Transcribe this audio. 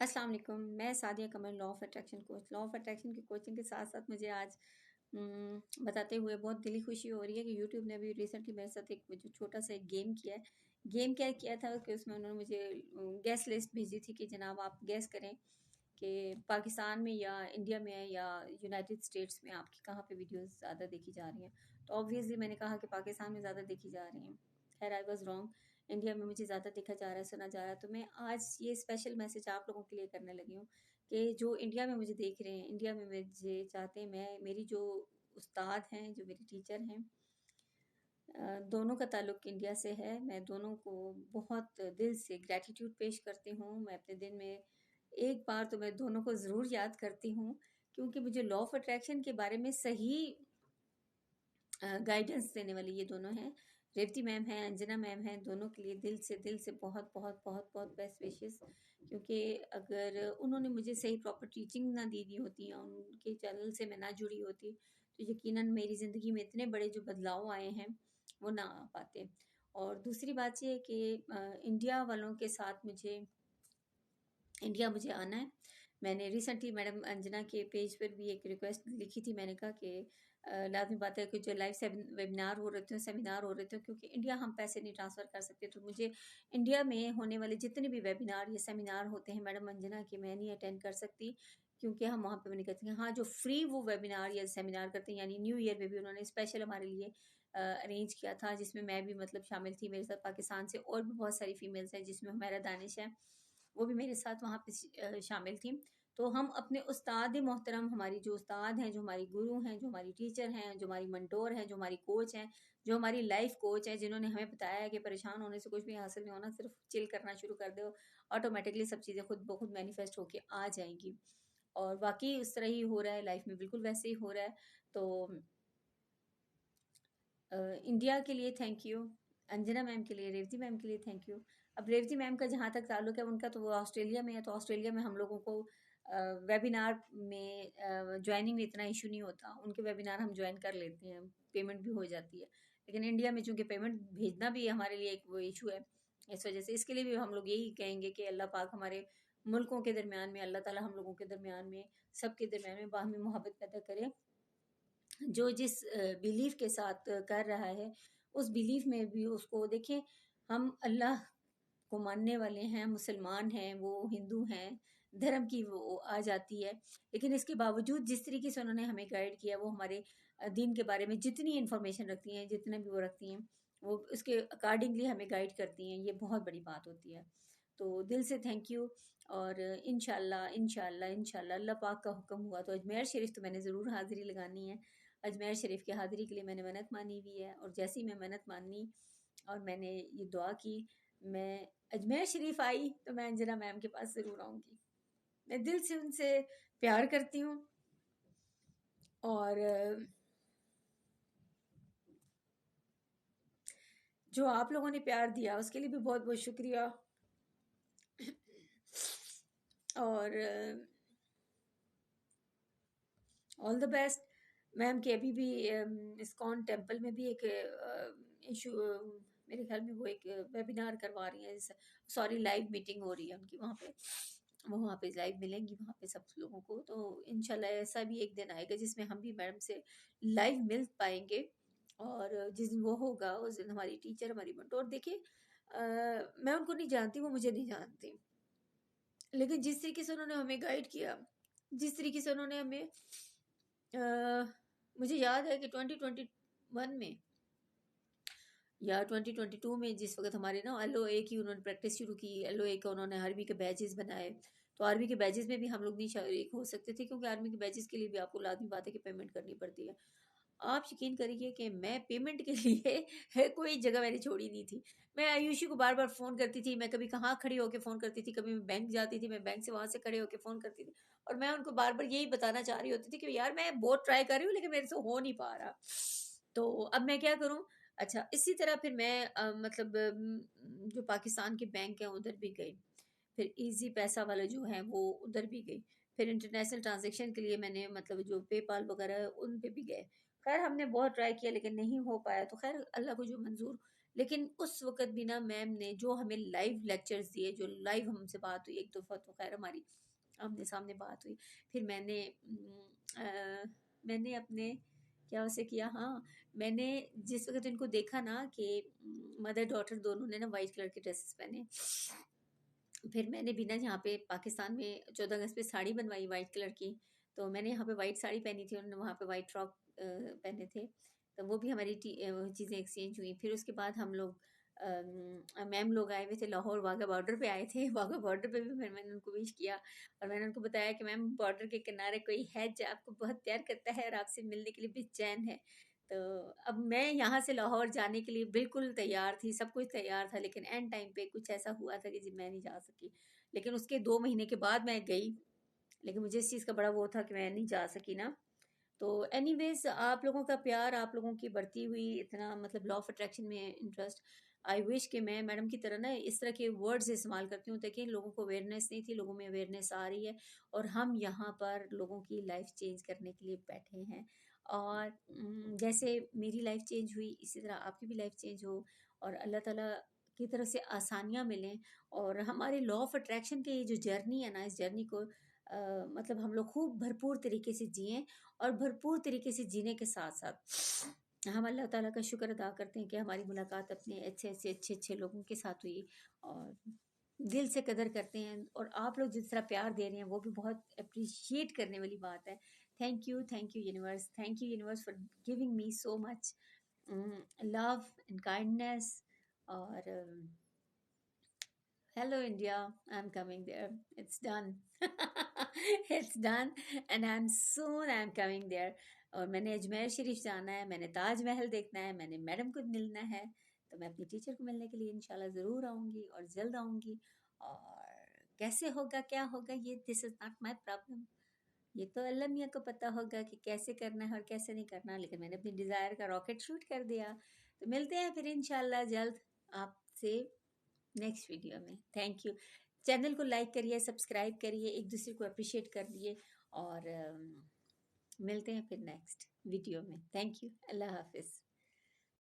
अस्सलाम वालेकुम। मैं Sadia Qamar, law of attraction coach. Law of attraction की कोचिंग के साथ साथ मुझे आज बताते हुए बहुत दिली खुशी हो रही है कि यूट्यूब ने अभी रिसेंटली मेरे साथ एक जो छोटा सा एक गेम किया है। गेम क्या किया था कि उसमें उन्होंने मुझे गैस लिस्ट भेजी थी कि जनाब आप गैस करें कि पाकिस्तान में या इंडिया में या यूनाइटेड स्टेट्स में आपकी कहाँ पे वीडियोस ज़्यादा देखी जा रही हैं। तो ऑब्वियसली मैंने कहा कि पाकिस्तान में ज़्यादा देखी जा रही हैं। खैर आई वॉज रॉन्ग। इंडिया में मुझे ज़्यादा देखा जा रहा है, सुना जा रहा है। तो मैं आज ये स्पेशल मैसेज आप लोगों के लिए करने लगी हूँ कि जो इंडिया में मुझे देख रहे हैं, इंडिया में मुझे चाहते हैं, मैं मेरी जो उस्ताद हैं, जो मेरी टीचर हैं, दोनों का ताल्लुक़ इंडिया से है। मैं दोनों को बहुत दिल से ग्रैटिट्यूड पेश करती हूँ। मैं अपने दिन में एक बार तो मैं दोनों को ज़रूर याद करती हूँ, क्योंकि मुझे लॉ ऑफ अट्रैक्शन के बारे में सही गाइडेंस देने वाली ये दोनों हैं। रेवती मैम हैं, अंजना मैम हैं। दोनों के लिए दिल से बहुत बहुत बहुत बहुत बेस्ट विशेस, क्योंकि अगर उन्होंने मुझे सही प्रॉपर टीचिंग ना दी होती या उनके चैनल से मैं ना जुड़ी होती तो यकीनन मेरी ज़िंदगी में इतने बड़े जो बदलाव आए हैं वो ना आ पाते। और दूसरी बात ये है कि इंडिया वालों के साथ इंडिया मुझे आना है। मैंने रिसेंटली मैडम अंजना के पेज पर भी एक रिक्वेस्ट लिखी थी। मैंने कहा कि लाज़मी बात है कि जो लाइव वेबिनार हो रहे थे, सेमिनार हो रहे थे, क्योंकि इंडिया हम पैसे नहीं ट्रांसफ़र कर सकते, तो मुझे इंडिया में होने वाले जितने भी वेबिनार या सेमिनार होते हैं मैडम अंजना के, मैं नहीं अटेंड कर सकती, क्योंकि हम वहाँ पे नहीं करते हैं। हाँ, जो फ्री वो वेबिनार या सेमिनार करते हैं, यानी न्यू ईयर में भी उन्होंने स्पेशल हमारे लिए अरेंज किया था, जिसमें मैं भी मतलब शामिल थी। मेरे साथ पाकिस्तान से और भी बहुत सारी फीमेल्स हैं, जिसमें हमारा दानिश है, वो भी मेरे साथ वहाँ पे शामिल थी। तो हम अपने उस्ताद मोहतरम, हमारी जो उस्ताद हैं, जो हमारी गुरु हैं, जो हमारी टीचर हैं, जो हमारी मंटोर हैं, जो हमारी कोच हैं, जो हमारी लाइफ कोच हैं, जिन्होंने हमें बताया है कि परेशान होने से कुछ भी हासिल नहीं होना, सिर्फ चिल करना शुरू कर दो, ऑटोमेटिकली सब चीज़ें खुद ब खुद मैनिफेस्ट होके आ जाएंगी। और वाकई उस तरह ही हो रहा है, लाइफ में बिल्कुल वैसे ही हो रहा है। तो इंडिया के लिए थैंक यू, अंजना मैम के लिए, रेवती मैम के लिए थैंक यू। अब रेवती मैम का जहाँ तक ताल्लुक है, उनका तो वो ऑस्ट्रेलिया में है, तो ऑस्ट्रेलिया में हम लोगों को वेबिनार में ज्वाइनिंग में इतना इशू नहीं होता। उनके वेबिनार हम ज्वाइन कर लेते हैं, पेमेंट भी हो जाती है। लेकिन इंडिया में चूँकि पेमेंट भेजना भी हमारे लिए एक वो इशू है, इस वजह से इसके लिए भी हम लोग यही कहेंगे कि अल्लाह पाक हमारे मुल्कों के दरमियान में, अल्लाह ताला हम लोगों के दरमियान में, सबके दरमियान में बाहमी मोहब्बत पैदा करे। जो जिस बिलीफ के साथ कर रहा है, उस बिलीफ में भी उसको देखिए। हम अल्लाह को मानने वाले हैं, मुसलमान हैं, वो हिंदू हैं, धर्म की वो आ जाती है। लेकिन इसके बावजूद जिस तरीके से उन्होंने हमें गाइड किया, वो हमारे दीन के बारे में जितनी इन्फॉर्मेशन रखती हैं, जितना भी वो रखती हैं, वो उसके अकॉर्डिंगली हमें गाइड करती हैं। ये बहुत बड़ी बात होती है। तो दिल से थैंक यू। और इंशाल्लाह इंशाल्लाह इंशाल्लाह अल्लाह पाक का हुक्म हुआ तो अजमेर शरीफ तो मैंने ज़रूर हाज़िरी लगानी है। अजमेर शरीफ की हाज़िरी के लिए मैंने मन्नत मानी हुई है, और जैसे ही मैं मन्नत मानी और मैंने ये दुआ की, मैं अजमेर शरीफ आई तो मैं अंजना मैम के पास ज़रूर आऊँगी। मैं दिल से उनसे प्यार करती हूँ, और जो आप लोगों ने प्यार दिया उसके लिए भी बहुत बहुत शुक्रिया। और ऑल द बेस्ट मैम के। अभी भी इस्कॉन टेम्पल में भी एक इशू, मेरे ख्याल में वो एक वेबिनार करवा रही हैं, सॉरी लाइव मीटिंग हो रही है उनकी वहाँ पे। वो वहाँ पे लाइव मिलेंगी वहाँ पे सब लोगों को। तो इंशाल्लाह ऐसा भी एक दिन आएगा जिसमें हम भी मैडम से लाइव मिल पाएंगे, और जिस दिन वो होगा उस दिन हमारी टीचर, हमारी mentor, देखिए मैं उनको नहीं जानती, वो मुझे नहीं जानती, लेकिन जिस तरीके से उन्होंने हमें गाइड किया, जिस तरीके से उन्होंने हमें मुझे याद है कि 2021 में या 2022 में, जिस वक्त हमारे ना LOA की उन्होंने प्रैक्टिस शुरू की, LOA का उन्होंने आर्मी के बैचेस बनाए, तो आर्मी के बैचेस में भी हम लोग नहीं शरीक हो सकते थे, क्योंकि आर्मी के बैचेस के लिए भी आपको लाजमी बात है कि पेमेंट करनी पड़ती है। आप यकीन करिए कि मैं पेमेंट के लिए कोई जगह मैंने छोड़ी नहीं थी। मैं आयुषी को बार बार फ़ोन करती थी, मैं कभी कहाँ खड़ी होकर फ़ोन करती थी, कभी मैं बैंक जाती थी, मैं बैंक से वहाँ से खड़े होकर फ़ोन करती थी, और मैं उनको बार बार यही बताना चाह रही होती थी कि यार मैं बहुत ट्राई कर रही हूँ, लेकिन मेरे से हो नहीं पा रहा। तो अब मैं क्या करूँ? अच्छा, इसी तरह फिर मैं मतलब जो पाकिस्तान के बैंक हैं उधर भी गई, फिर ईज़ी पैसा वाले जो हैं वो उधर भी गई, फिर इंटरनेशनल ट्रांज़ैक्शन के लिए मैंने मतलब जो पेपाल वगैरह है उन पे भी गए। ख़ैर हमने बहुत ट्राई किया लेकिन नहीं हो पाया, तो ख़ैर अल्लाह को जो मंज़ूर لیکن اس وقت بھی نا میم نے جو ہمیں لائیو لیکچرز دیے، جو لائیو ہم سے بات ہوئی، ایک دفعہ تو خیر ہماری آمنے سامنے بات ہوئی، پھر میں نے اپنے کیا اسے کیا، ہاں میں نے جس وقت ان کو دیکھا نا کہ مدر ڈاٹر دونوں نے نا وائٹ کلر کے ڈریسز پہنے، پھر میں نے بھی نا یہاں پہ پاکستان میں 14 اگست پہ ساڑی بنوائی وائٹ کلر کی، تو میں نے یہاں پہ وائٹ ساڑی پہنی تھی، انہوں نے وہاں پہ وائٹ فراک پہنے تھے، تو وہ بھی ہماری چیزیں ایکسچینج ہوئی. پھر اس کے بعد ہم لوگ میم لوگ آئے ہوئے تھے لاہور واگا بارڈر پہ آئے تھے، واگا بارڈر پہ بھی میں نے ان کو وش کیا، اور میں نے ان کو بتایا کہ میم بارڈر کے کنارے کوئی ہے جو آپ کو بہت پیار کرتا ہے اور آپ سے ملنے کے لیے بے چین ہے. تو اب میں یہاں سے لاہور جانے کے لیے بالکل تیار تھی، سب کچھ تیار تھا، لیکن اینڈ ٹائم پہ کچھ ایسا ہوا تھا کہ جی میں نہیں جا سکی. لیکن اس کے 2 مہینے کے بعد میں گئی، لیکن مجھے اس چیز کا بڑا وہ تھا کہ میں نہیں جا سکی نا. تو اینی ویز آپ لوگوں کا پیار، آپ لوگوں کی بڑھتی ہوئی اتنا مطلب لا آف اٹریکشن میں انٹرسٹ، آئی وش کہ میں میڈم کی طرح نا اس طرح کے ورڈز استعمال کرتی ہوں تاکہ لوگوں کو اویئرنیس نہیں تھی، لوگوں میں اویئرنیس آ رہی ہے، اور ہم یہاں پر لوگوں کی لائف چینج کرنے کے لیے بیٹھے ہیں. اور جیسے میری لائف چینج ہوئی اسی طرح آپ کی بھی لائف چینج ہو، اور اللہ تعالیٰ کی طرف سے آسانیاں ملیں، اور ہمارے لا آف اٹریکشن کے یہ جو جرنی ہے نا، اس جرنی کو مطلب ہم لوگ خوب بھرپور طریقے سے جئیں، اور بھرپور طریقے سے جینے کے ساتھ ساتھ ہم اللہ تعالیٰ کا شکر ادا کرتے ہیں کہ ہماری ملاقات اپنے اچھے لوگوں کے ساتھ ہوئی، اور دل سے قدر کرتے ہیں، اور آپ لوگ جس طرح پیار دے رہے ہیں وہ بھی بہت اپریشیٹ کرنے والی بات ہے. Thank you universe, thank you universe for giving me so much love and kindness. اور hello India, I'm coming there. It's done. It's done and I'm coming there. اور میں نے اجمیر شریف جانا ہے، میں نے تاج محل دیکھنا ہے، میں نے میڈم کو ملنا ہے، تو میں اپنی ٹیچر کو ملنے کے لیے انشاءاللہ ضرور آؤں گی، اور جلد آؤں گی. اور کیسے ہوگا کیا ہوگا یہ دس از ناٹ مائی پرابلم، یہ تو اللہ میاں کو پتہ ہوگا کہ کیسے کرنا ہے اور کیسے نہیں کرنا. لیکن میں نے اپنی ڈیزائر کا راکٹ شوٹ کر دیا. تو ملتے ہیں پھر انشاءاللہ جلد آپ سے نیکسٹ ویڈیو میں. Thank you. چینل کو لائک کریے، سبسکرائب کریے، ایک دوسرے کو اپریشیٹ کر دیے، اور ملتے ہیں پھر نیکسٹ ویڈیو میں. Thank you. اللہ حافظ.